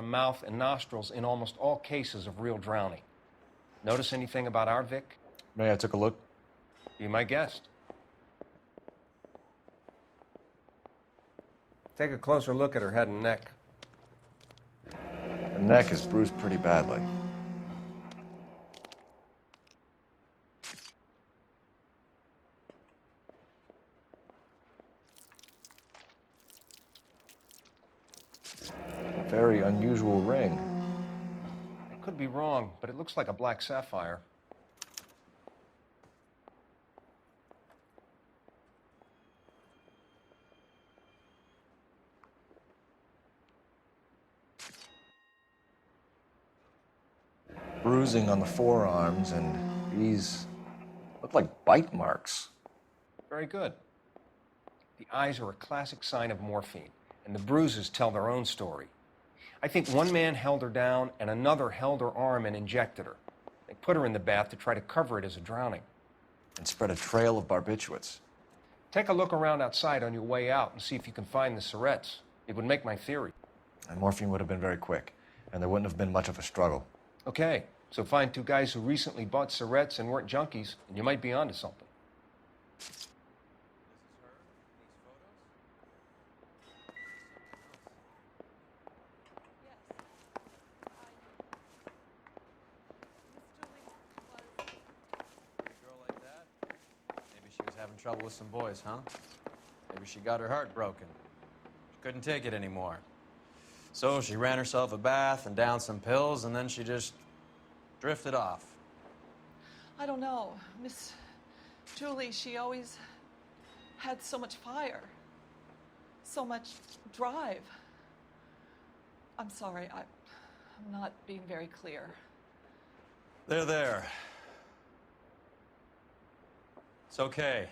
the mouth and nostrils in almost all cases of real drowning. Notice anything about our Vic? May I take a look? Be my guest. Take a closer look at her head and neck. Her neck is bruised pretty badly. A very unusual ring. I could be wrong, but it looks like a black sapphire. Bruising on the forearms, and these look like bite marks. Very good. The eyes are a classic sign of morphine, and the bruises tell their own story. I think one man held her down and another held her arm and injected her. They put her in the bath to try to cover it as a drowning. And spread a trail of barbiturates. Take a look around outside on your way out and see if you can find the syrettes. It would make my theory. And morphine would have been very quick, and there wouldn't have been much of a struggle. Okay, so find two guys who recently bought syrettes and weren't junkies, and you might be onto something. Having trouble with some boys, huh? Maybe she got her heart broken. She couldn't take it anymore. So she ran herself a bath and downed some pills, and then she just drifted off. I don't know. Miss Julie, she always had so much fire, so much drive. I'm sorry, I'm not being very clear. There. It's okay.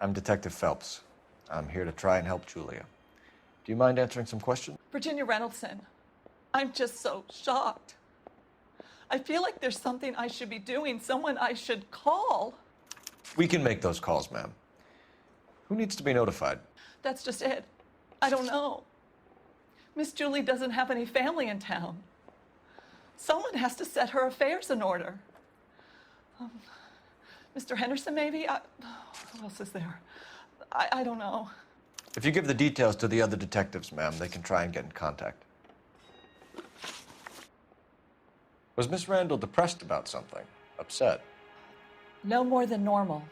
I'm Detective Phelps. I'm here to try and help Julia. Do you mind answering some questions? Virginia Reynoldson, I'm just so shocked. I feel like there's something I should be doing, someone I should call. We can make those calls, ma'am. Who needs to be notified? That's just it. I don't know. Miss Julie doesn't have any family in town. Someone has to set her affairs in order. Mr. Henderson, maybe? Who else is there? I don't know. If you give the details to the other detectives, ma'am, they can try and get in contact. Was Miss Randall depressed about something? Upset? No more than normal.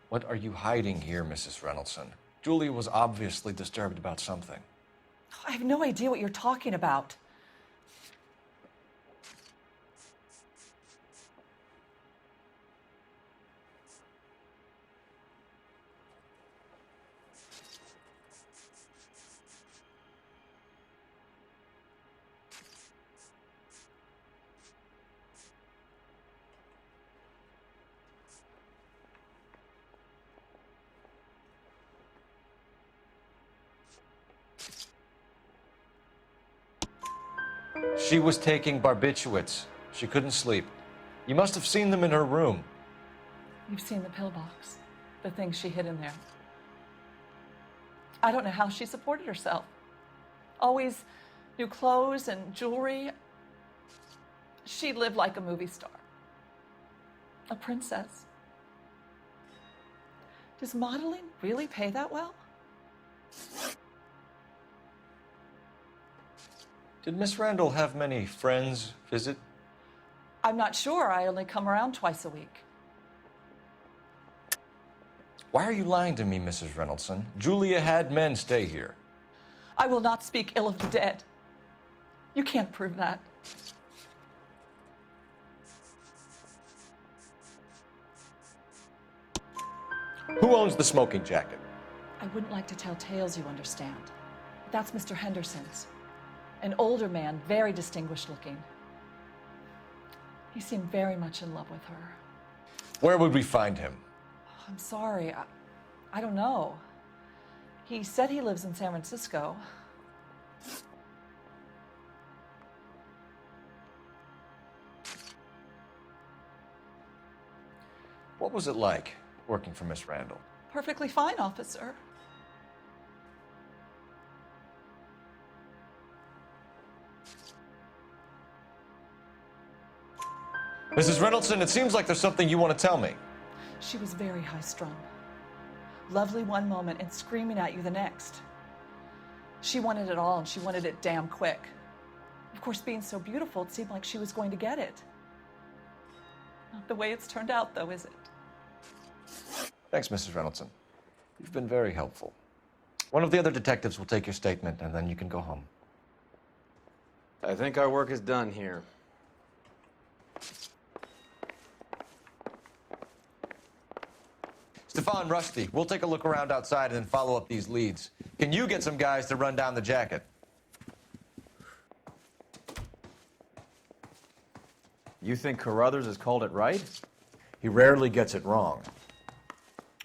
What are you hiding here, Mrs. Reynoldson? Julia was obviously disturbed about something. I have no idea what you're talking about. She was taking barbiturates. She couldn't sleep. You must have seen them in her room. You've seen the pillbox, the things she hid in there. I don't know how she supported herself. Always new clothes and jewelry. She lived like a movie star. A princess. Does modeling really pay that well? Did Miss Randall have many friends visit? I'm not sure. I only come around twice a week. Why are you lying to me, Mrs. Reynoldson? Julia had men stay here. I will not speak ill of the dead. You can't prove that. Who owns the smoking jacket? I wouldn't like to tell tales, you understand. That's Mr. Henderson's. An older man, very distinguished looking. He seemed very much in love with her. Where would we find him? I'm sorry, I don't know. He said he lives in San Francisco. What was it like working for Miss Randall? Perfectly fine, officer. Mrs. Reynoldsson, it seems like there's something you want to tell me. She was very high-strung. Lovely one moment and screaming at you the next. She wanted it all, and she wanted it damn quick. Of course, being so beautiful, it seemed like she was going to get it. Not the way it's turned out, though, is it? Thanks, Mrs. Reynoldsson. You've been very helpful. One of the other detectives will take your statement, and then you can go home. I think our work is done here. Stefan, Rusty, we'll take a look around outside and then follow up these leads. Can you get some guys to run down the jacket? You think Carruthers has called it right? He rarely gets it wrong.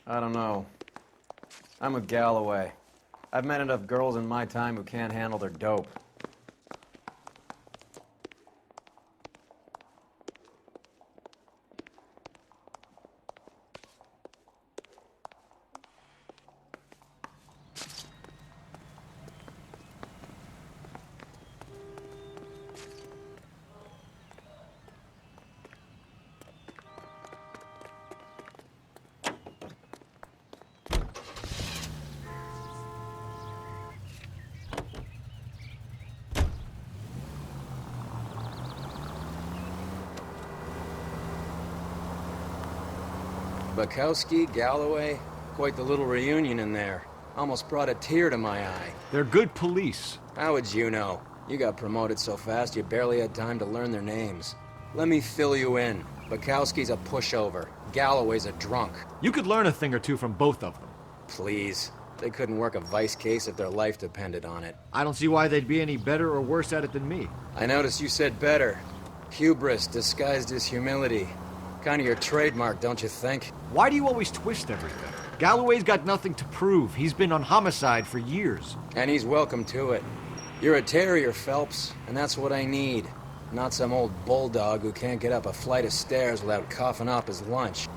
I don't know. I'm with Galloway. I've met enough girls in my time who can't handle their dope. Bukowski, Galloway, quite the little reunion in there. Almost brought a tear to my eye. They're good police. How would you know? You got promoted so fast you barely had time to learn their names. Let me fill you in. Bukowski's a pushover. Galloway's a drunk. You could learn a thing or two from both of them. Please. They couldn't work a vice case if their life depended on it. I don't see why they'd be any better or worse at it than me. I noticed you said better. Hubris disguised as humility. Kind of your trademark, don't you think? Why do you always twist everything? Galloway's got nothing to prove. He's been on homicide for years. And he's welcome to it. You're a terrier, Phelps, and that's what I need. Not some old bulldog who can't get up a flight of stairs without coughing up his lunch.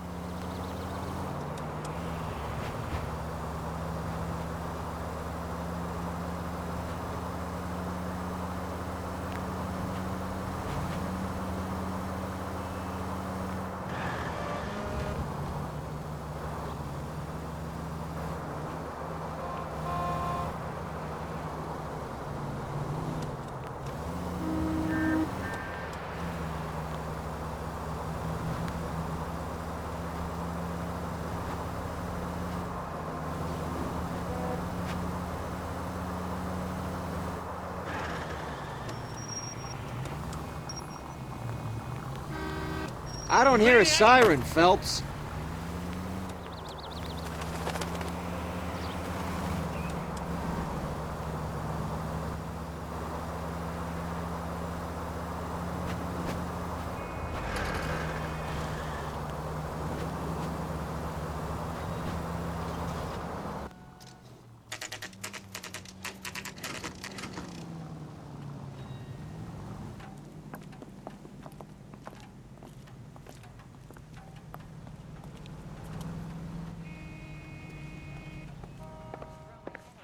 I don't hear a siren, Phelps.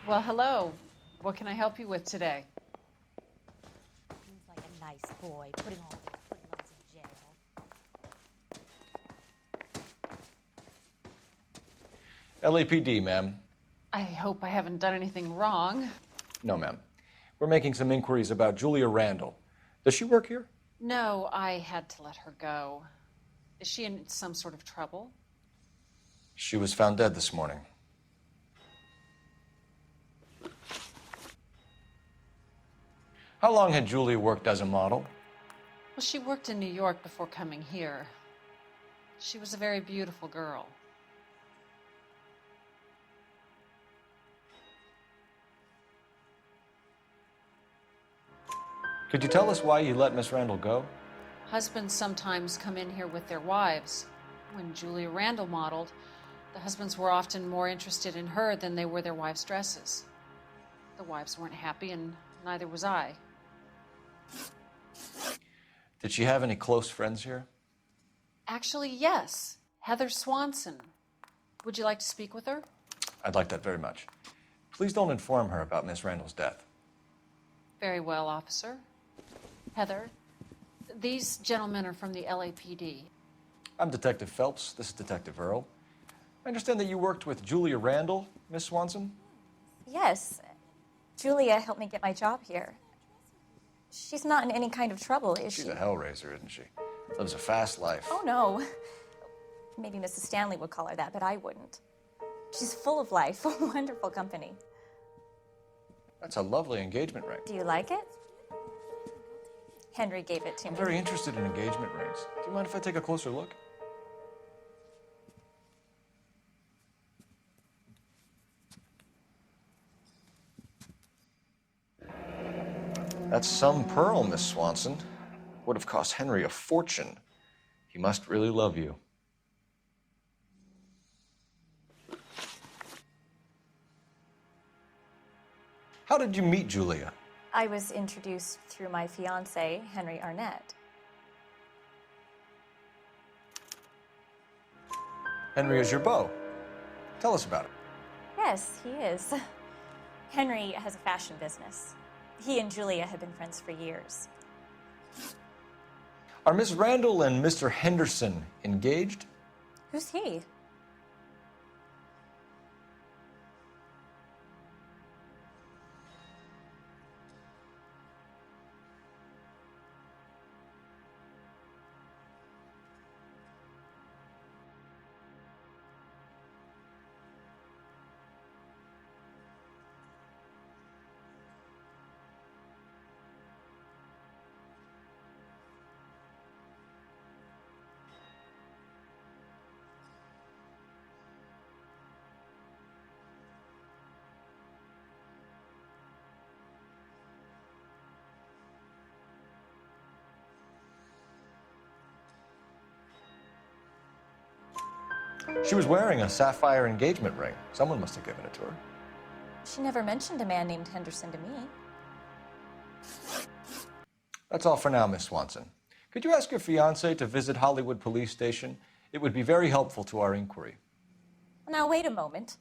Well, hello. What can I help you with today? Seems like a nice boy, putting all those criminals in jail. LAPD, ma'am. I hope I haven't done anything wrong. No, ma'am. We're making some inquiries about Julia Randall. Does she work here? No, I had to let her go. Is she in some sort of trouble? She was found dead this morning. How long had Julia worked as a model? Well, she worked in New York before coming here. She was a very beautiful girl. Could you tell us why you let Miss Randall go? Husbands sometimes come in here with their wives. When Julia Randall modeled, the husbands were often more interested in her than they were their wives' dresses. The wives weren't happy, and neither was I. Did she have any close friends here? Actually, yes. Heather Swanson. Would you like to speak with her? I'd like that very much. Please don't inform her about Miss Randall's death. Very well, officer. Heather, these gentlemen are from the LAPD. I'm Detective Phelps. This is Detective Earl. I understand that you worked with Julia Randall, Miss Swanson? Yes. Julia helped me get my job here. She's not in any kind of trouble, is she? She's a hellraiser, isn't she? Lives a fast life. Oh, no. Maybe Mrs. Stanley would call her that, but I wouldn't. She's full of life, wonderful company. That's a lovely engagement ring. Do you like it? Henry gave it to I'm me. very interested in engagement rings. Do you mind if I take a closer look? That's some pearl, Miss Swanson. Would have cost Henry a fortune. He must really love you. How did you meet Julia? I was introduced through my fiancé, Henry Arnett. Henry is your beau. Tell us about it. Yes, he is. Henry has a fashion business. He and Julia have been friends for years. Are Miss Randall and Mr. Henderson engaged? Who's he? She was wearing a sapphire engagement ring. Someone must have given it to her. She never mentioned a man named Henderson to me. That's all for now, Miss Swanson. Could you ask your fiancé to visit Hollywood Police Station? It would be very helpful to our inquiry. Now, wait a moment.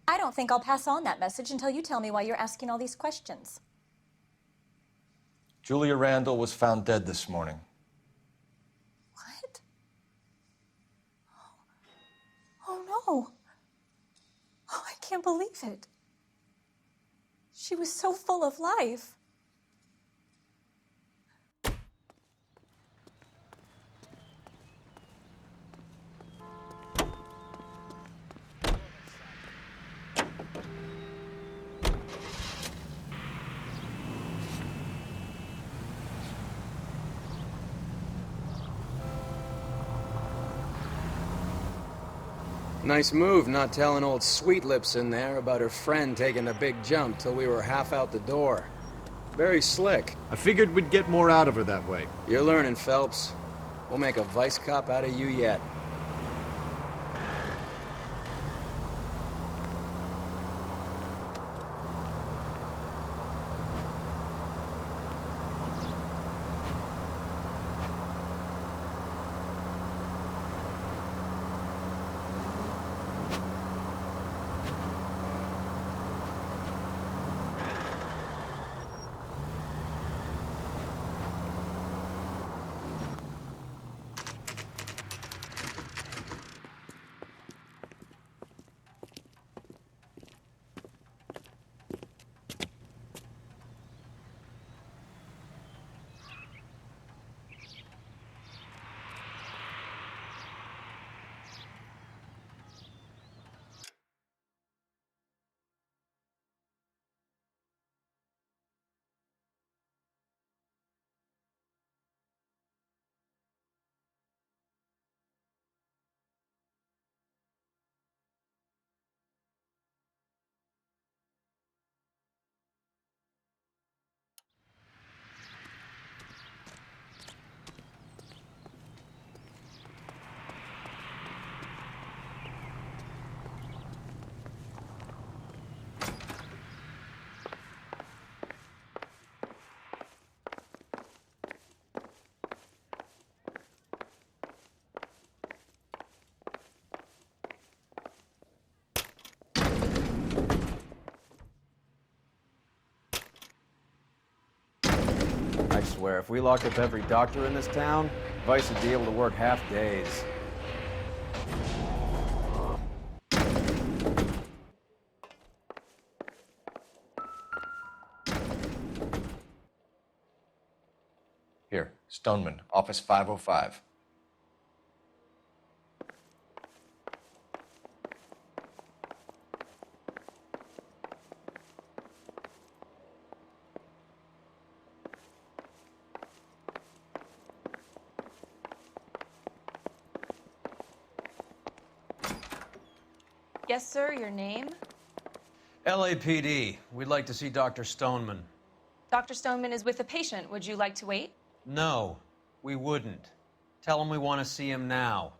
I don't think I'll pass on that message until you tell me why you're asking all these questions. Julia Randall was found dead this morning. What? Oh, no. Oh, I can't believe it. She was so full of life. Nice move not telling old Sweet Lips in there about her friend taking a big jump till we were half out the door. Very slick. I figured we'd get more out of her that way. You're learning, Phelps. We'll make a vice cop out of you yet. swear, if we locked up every doctor in this town, Vice would be able to work half days. Here, Stoneman, office 505. Yes, sir, your name? LAPD. We'd like to see Dr. Stoneman. Dr. Stoneman is with a patient. Would you like to wait? No, we wouldn't. Tell him we want to see him now.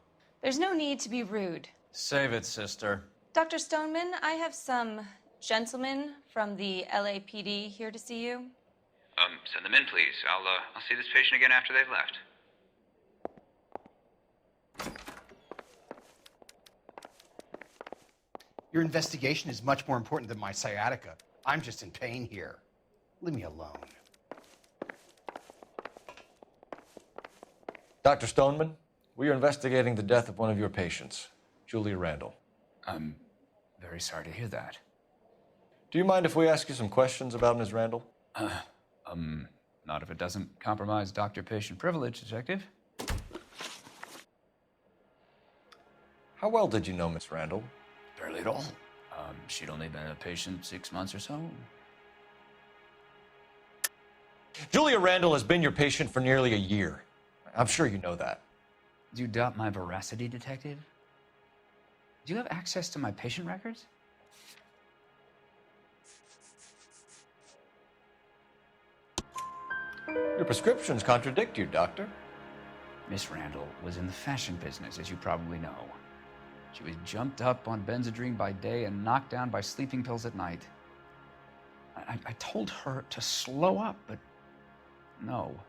There's no need to be rude. Save it, sister. Dr. Stoneman, I have some gentlemen from the LAPD here to see you. Send them in, please. I'll see this patient again after they've left. Your investigation is much more important than my sciatica. I'm just in pain here. Leave me alone. Dr. Stoneman, we are investigating the death of one of your patients, Julia Randall. I'm very sorry to hear that. Do you mind if we ask you some questions about Ms. Randall? Not if it doesn't compromise doctor-patient privilege, Detective. How well did you know Ms. Randall? Barely at all. She'd only been a patient 6 months or so. Julia Randall has been your patient for nearly a year. I'm sure you know that. Do you doubt my veracity, Detective? Do you have access to my patient records? Your prescriptions contradict you, Doctor. Miss Randall was in the fashion business, as you probably know. She was jumped up on Benzedrine by day and knocked down by sleeping pills at night. I told her to slow up, but no.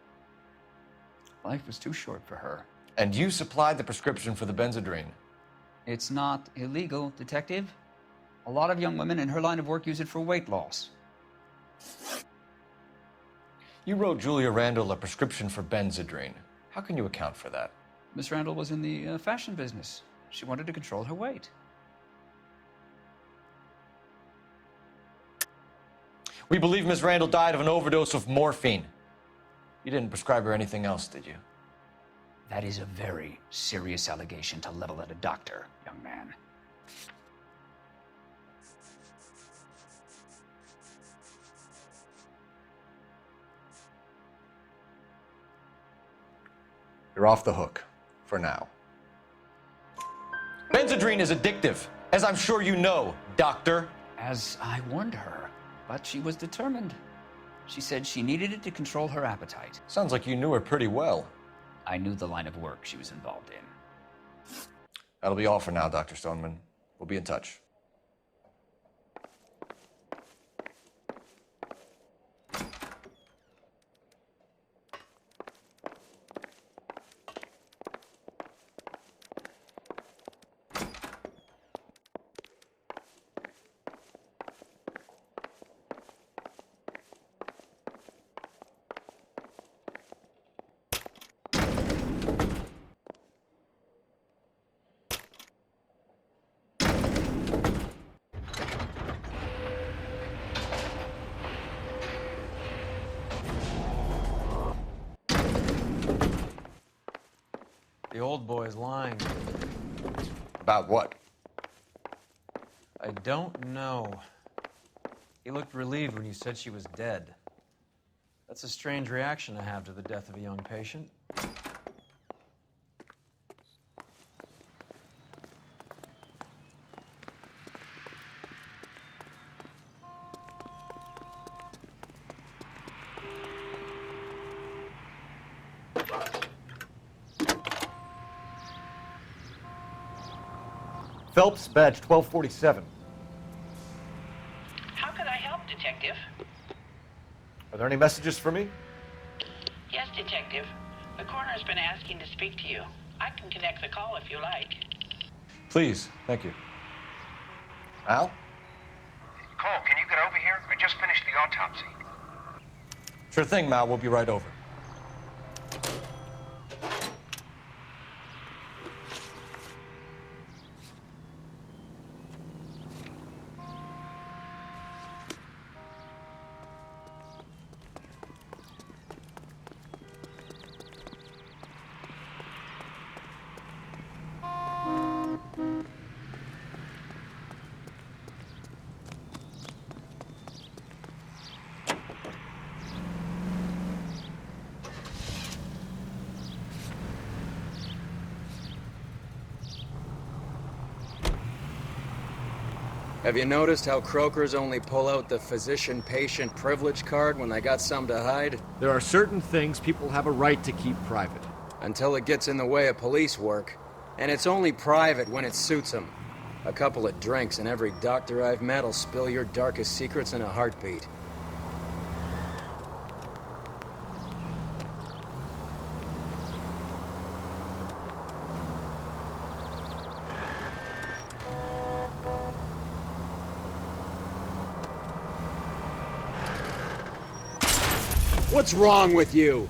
Life was too short for her. And you supplied the prescription for the Benzedrine. It's not illegal, Detective. A lot of young women in her line of work use it for weight loss. You wrote Julia Randall a prescription for Benzedrine. How can you account for that? Miss Randall was in the fashion business. She wanted to control her weight. We believe Ms. Randall died of an overdose of morphine. You didn't prescribe her anything else, did you? That is a very serious allegation to level at a doctor, young man. You're off the hook, for now. Benzedrine is addictive, as I'm sure you know, Doctor. As I warned her, but she was determined. She said she needed it to control her appetite. Sounds like you knew her pretty well. I knew the line of work she was involved in. That'll be all for now, Dr. Stoneman. We'll be in touch. The old boy's lying. About what? I don't know. He looked relieved when you said she was dead. That's a strange reaction to have to the death of a young patient. Phelps, badge 1247. How could I help, Detective? Are there any messages for me? Yes, Detective. The coroner's been asking to speak to you. I can connect the call if you like. Please, thank you. Al? Cole, can you get over here? I just finished the autopsy. Sure thing, Mal. We'll be right over. Have you noticed how croakers only pull out the physician-patient privilege card when they got something to hide? There are certain things people have a right to keep private. Until it gets in the way of police work. And it's only private when it suits them. A couple of drinks and every doctor I've met will spill your darkest secrets in a heartbeat. What's wrong with you?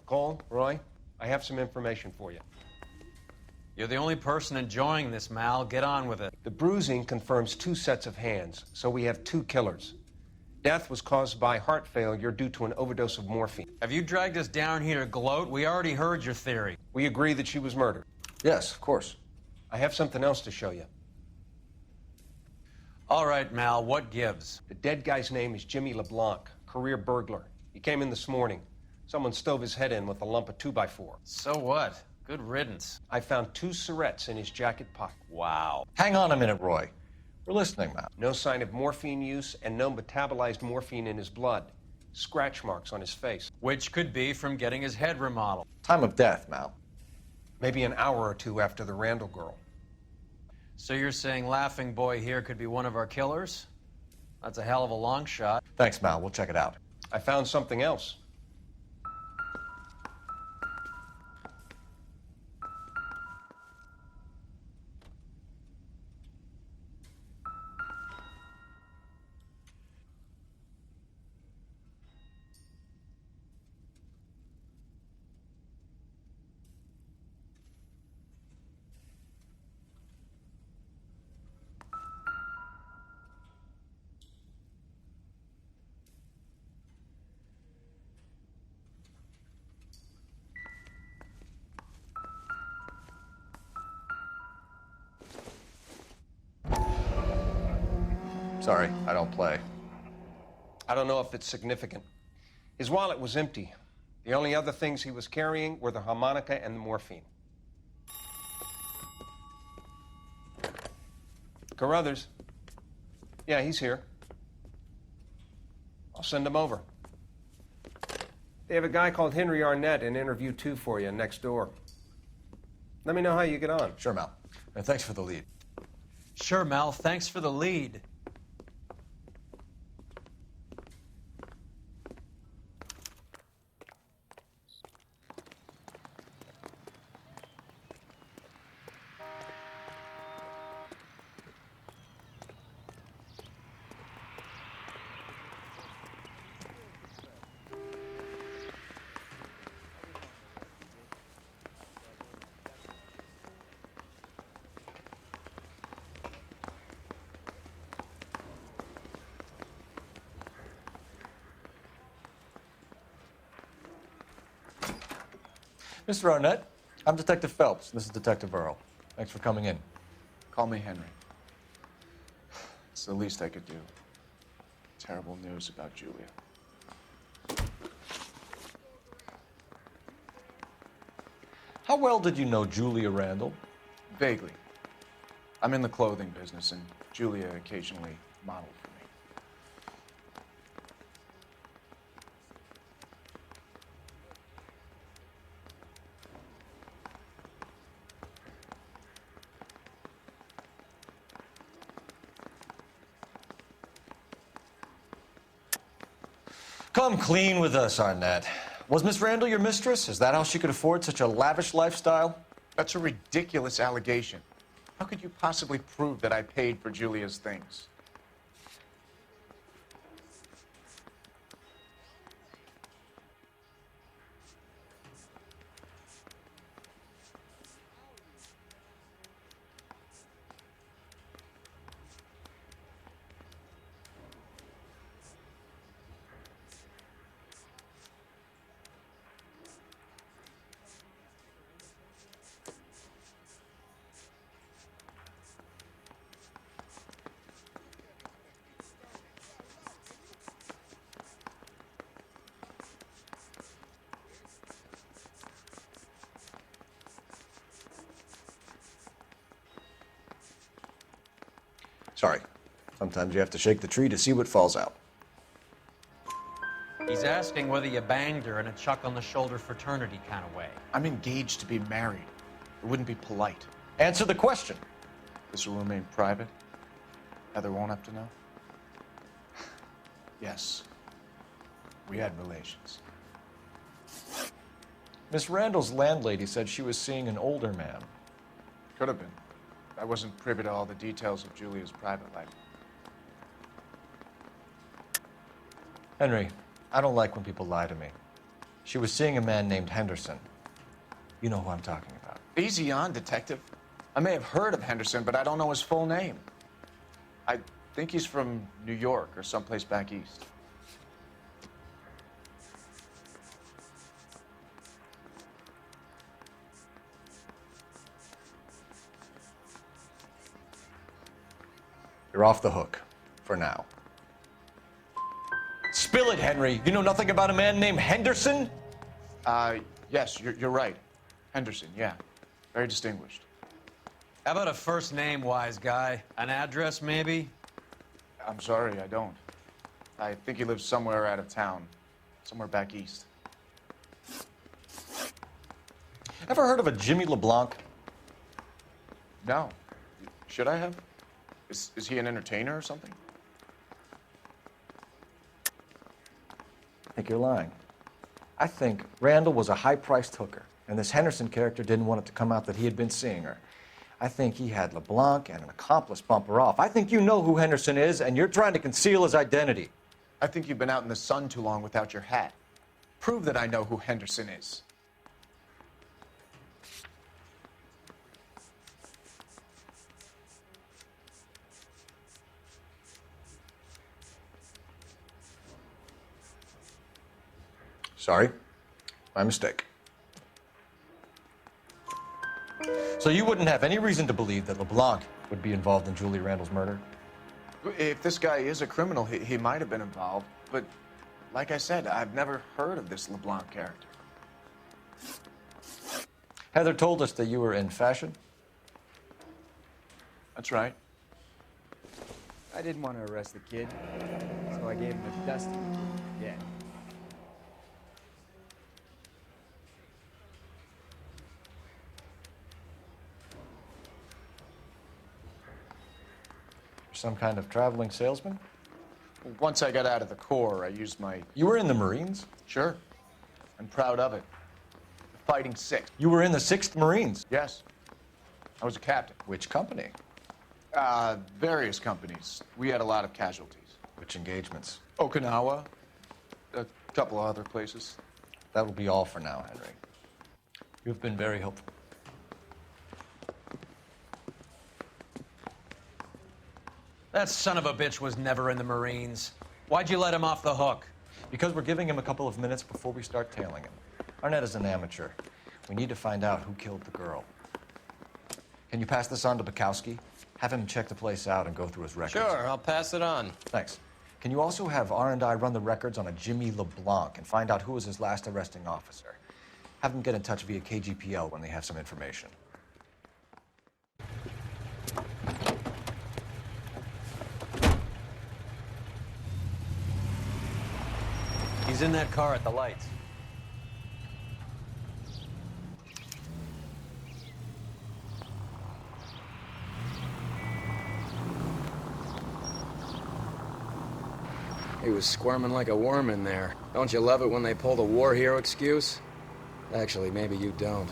Cole, Roy, I have some information for you. You're the only person enjoying this, Mal. Get on with it. The bruising confirms 2 sets of hands, so we have 2 killers. Death was caused by heart failure due to an overdose of morphine. Have you dragged us down here to gloat? We already heard your theory. We agree that she was murdered. Yes, of course. I have something else to show you. All right, Mal, what gives? The dead guy's name is Jimmy LeBlanc, career burglar. He came in this morning. Someone stove his head in with a lump of 2x4. So what? Good riddance. I found 2 syrettes in his jacket pocket. Wow. Hang on a minute, Roy. We're listening, Mal. No sign of morphine use and no metabolized morphine in his blood. Scratch marks on his face. Which could be from getting his head remodeled. Time of death, Mal. Maybe an hour or 2 after the Randall girl. So you're saying Laughing Boy here could be one of our killers? That's a hell of a long shot. Thanks, Mal. We'll check it out. I found something else. Sorry, I don't play. I don't know if it's significant. His wallet was empty. The only other things he was carrying were the harmonica and the morphine. Carruthers. Yeah, he's here. I'll send him over. They have a guy called Henry Arnett in interview 2 for you next door. Let me know how you get on. Sure, Mal. And thanks for the lead. Sure, Mal. Thanks for the lead. Mr. Arnett, I'm Detective Phelps. This is Detective Earl. Thanks for coming in. Call me Henry. It's the least I could do. Terrible news about Julia. How well did you know Julia Randall? Vaguely. I'm in the clothing business, and Julia occasionally modeled for me. Come clean with us, Arnett. Was Miss Randall your mistress? Is that how she could afford such a lavish lifestyle? That's a ridiculous allegation. How could you possibly prove that I paid for Julia's things? Sorry. Sometimes you have to shake the tree to see what falls out. He's asking whether you banged her in a chuck-on-the-shoulder fraternity kind of way. I'm engaged to be married. It wouldn't be polite. Answer the question. This will remain private? Heather won't have to know? Yes. We had relations. Miss Randall's landlady said she was seeing an older man. Could have been. I wasn't privy to all the details of Julia's private life. Henry, I don't like when people lie to me. She was seeing a man named Henderson. You know who I'm talking about. Easy on, Detective. I may have heard of Henderson, but I don't know his full name. I think he's from New York or someplace back east. You're off the hook. For now. Spill it, Henry. You know nothing about a man named Henderson? Yes, you're right. Henderson, yeah. Very distinguished. How about a first name, wise guy? An address, maybe? I'm sorry, I don't. I think he lives somewhere out of town. Somewhere back east. Ever heard of a Jimmy LeBlanc? No. Should I have? Is he an entertainer or something? I think you're lying. I think Randall was a high-priced hooker, and this Henderson character didn't want it to come out that he had been seeing her. I think he had LeBlanc and an accomplice bump her off. I think you know who Henderson is, and you're trying to conceal his identity. I think you've been out in the sun too long without your hat. Prove that I know who Henderson is. Sorry. My mistake. So you wouldn't have any reason to believe that LeBlanc would be involved in Julie Randall's murder? If this guy is a criminal, he might have been involved. But like I said, I've never heard of this LeBlanc character. Heather told us that you were in fashion. That's right. I didn't want to arrest the kid, so I gave him a dusting. Yeah. Some kind of traveling salesman? Once I got out of the Corps, I used my... You were in the Marines? Sure. I'm proud of it. The Fighting Sixth. You were in the 6th Marines? Yes. I was a captain. Which company? Various companies. We had a lot of casualties. Which engagements? Okinawa. A couple of other places. That will be all for now, Henry. You've been very helpful. That son of a bitch was never in the Marines. Why'd you let him off the hook? Because we're giving him a couple of minutes before we start tailing him. Arnett is an amateur. We need to find out who killed the girl. Can you pass this on to Bukowski? Have him check the place out and go through his records. Sure, I'll pass it on. Thanks. Can you also have R&I run the records on a Jimmy LeBlanc and find out who was his last arresting officer? Have them get in touch via KGPL when they have some information. He's in that car at the lights. He was squirming like a worm in there. Don't you love it when they pull the war hero excuse? Actually, maybe you don't.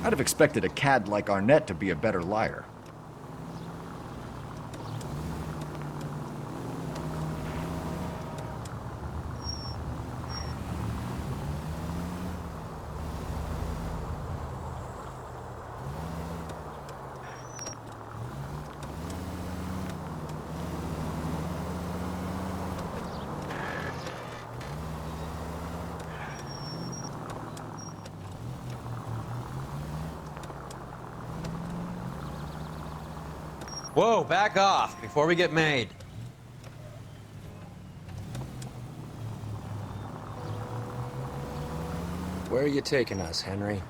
I'd have expected a cad like Arnett to be a better liar. Whoa, back off before we get made. Where are you taking us, Henry?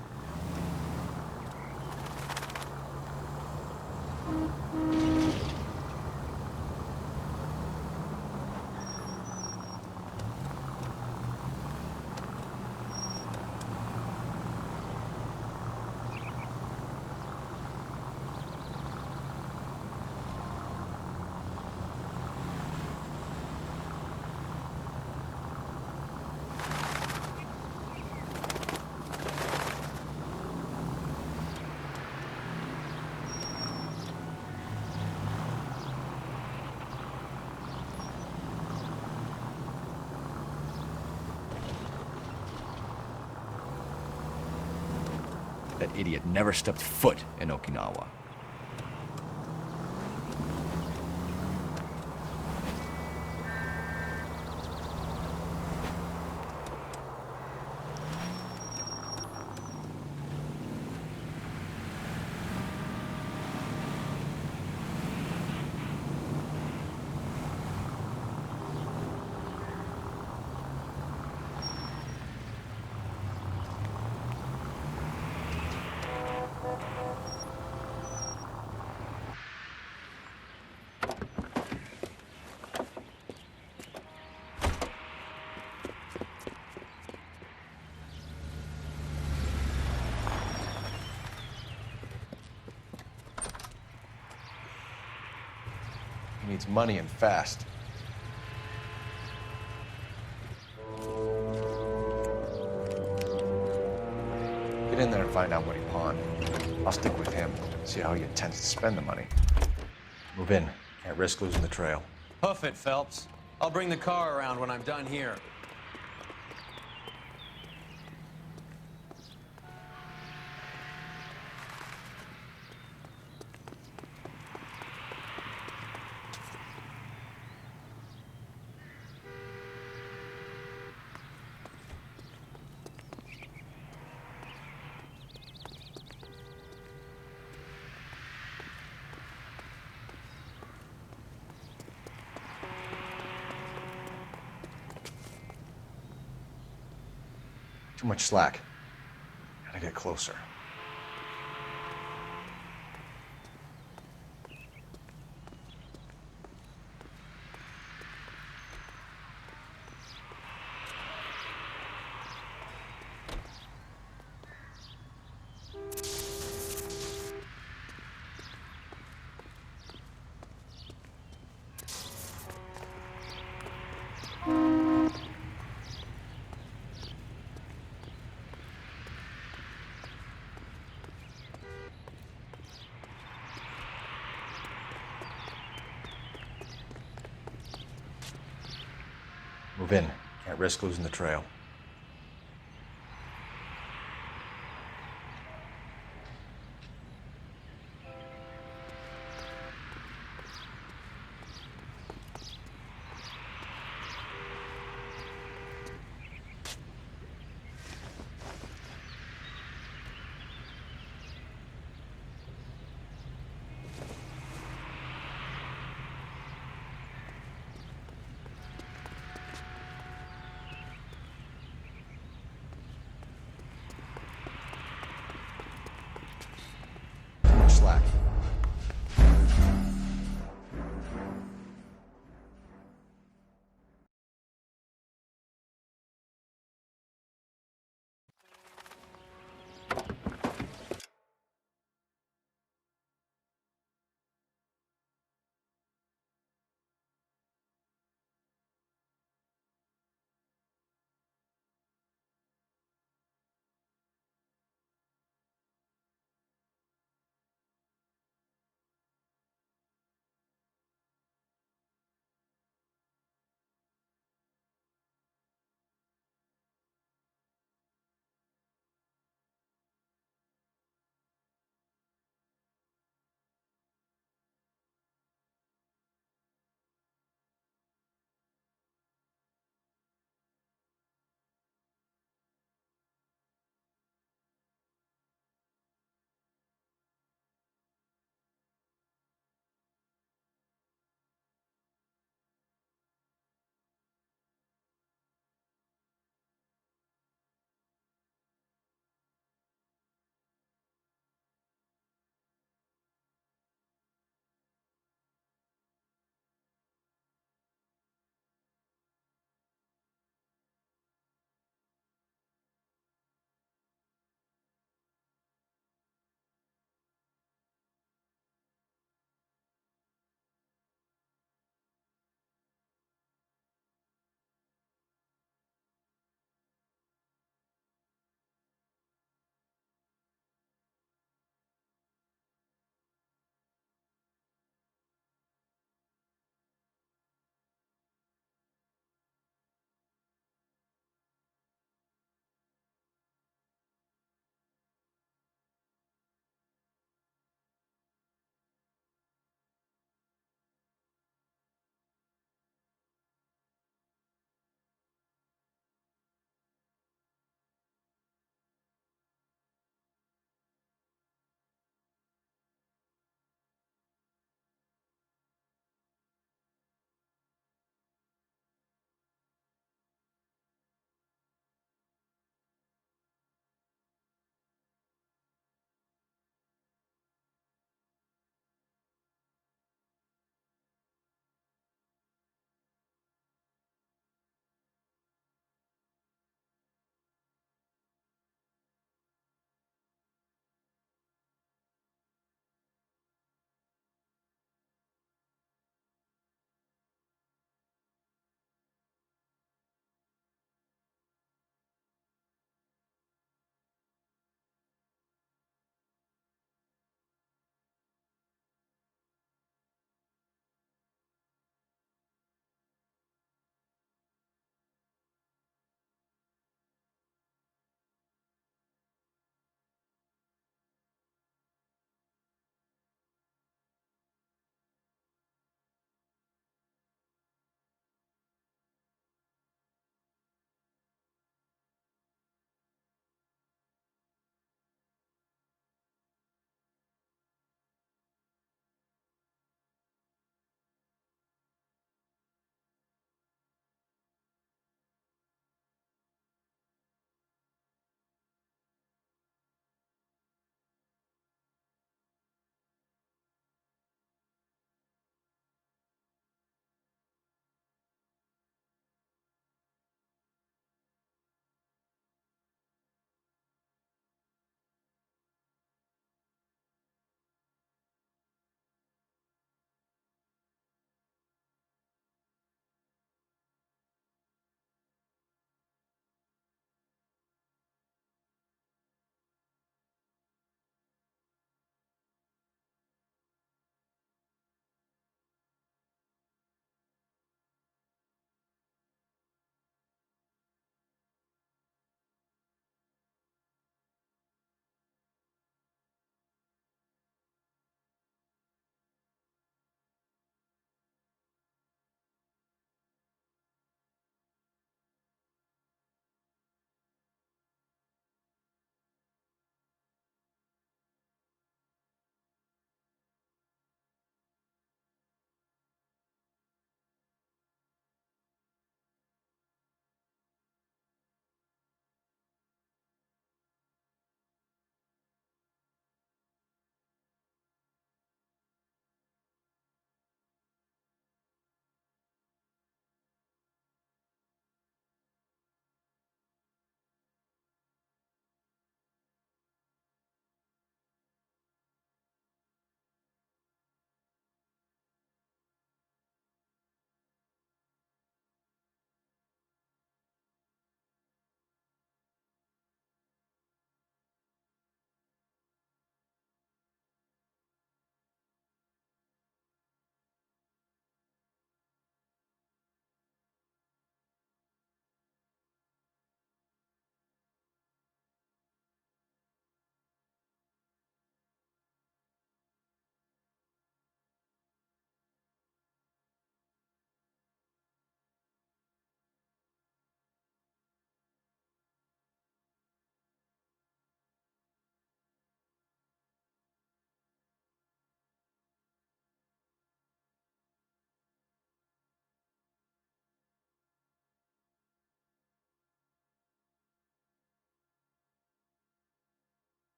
That idiot never stepped foot in Okinawa. He needs money and fast. Get in there and find out what he pawned. I'll stick with him, see how he intends to spend the money. Move in. Can't risk losing the trail. Hoof it, Phelps. I'll bring the car around when I'm done here. Too much slack. Gotta get closer. Move in. Can't risk losing the trail.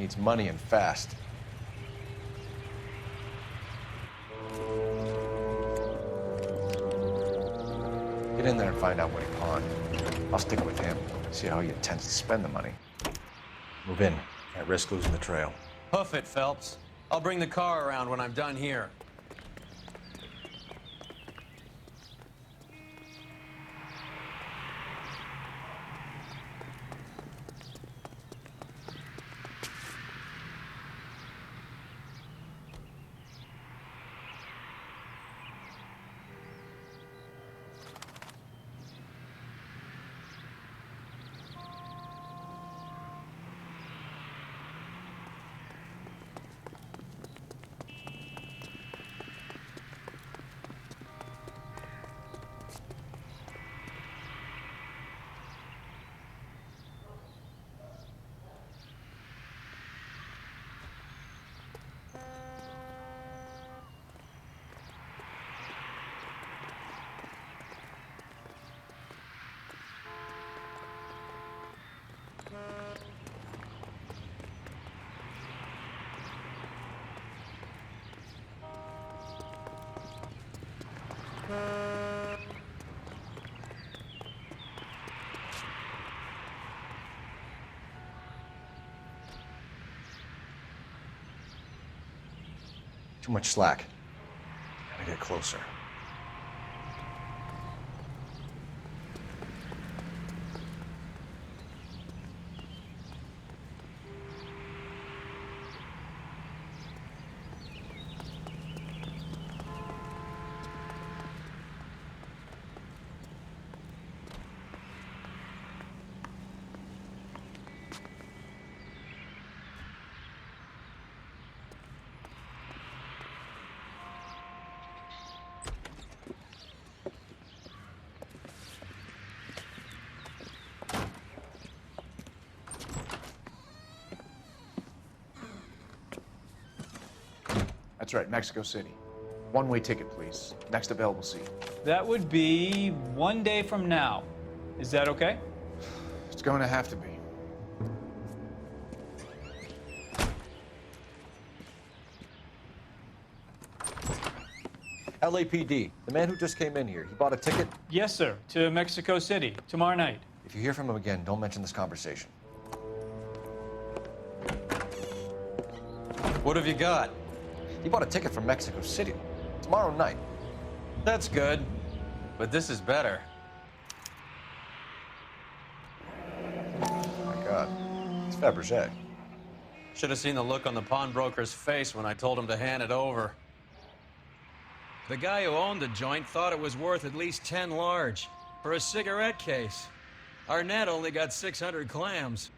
needs money and fast. Get in there and find out what he pawned. I'll stick with him, see how he intends to spend the money. Move in. Can't risk losing the trail. Hoof it, Phelps. I'll bring the car around when I'm done here. Too much slack. Gotta get closer. That's right, Mexico City. One-way ticket, please. Next available seat. That would be 1 day from now. Is that okay? It's going to have to be. LAPD, the man who just came in here, he bought a ticket? Yes, sir. To Mexico City, tomorrow night. If you hear from him again, don't mention this conversation. What have you got? He bought a ticket from Mexico City. Tomorrow night. That's good. But this is better. Oh my God. It's Fabergé. Should have seen the look on the pawnbroker's face when I told him to hand it over. The guy who owned the joint thought it was worth at least 10 large for a cigarette case. Arnett only got 600 clams.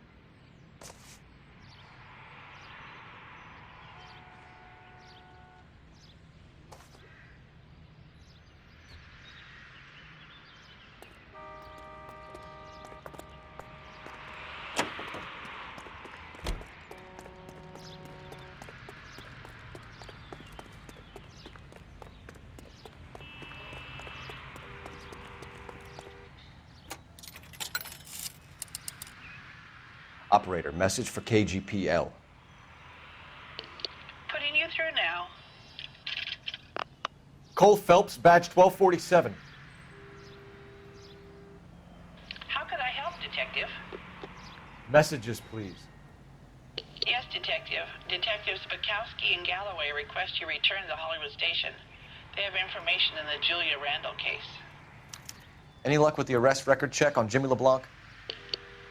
Operator, message for KGPL. Putting you through now. Cole Phelps, badge 1247. How could I help, Detective? Messages, please. Yes, Detective. Detectives Bukowski and Galloway request you return to the Hollywood station. They have information in the Julia Randall case. Any luck with the arrest record check on Jimmy LeBlanc?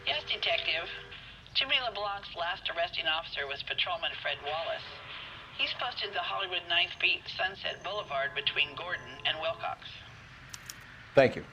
Yes, Detective. Jimmy LeBlanc's last arresting officer was Patrolman Fred Wallace. He's posted the Hollywood 9th Beat Sunset Boulevard between Gordon and Wilcox. Thank you.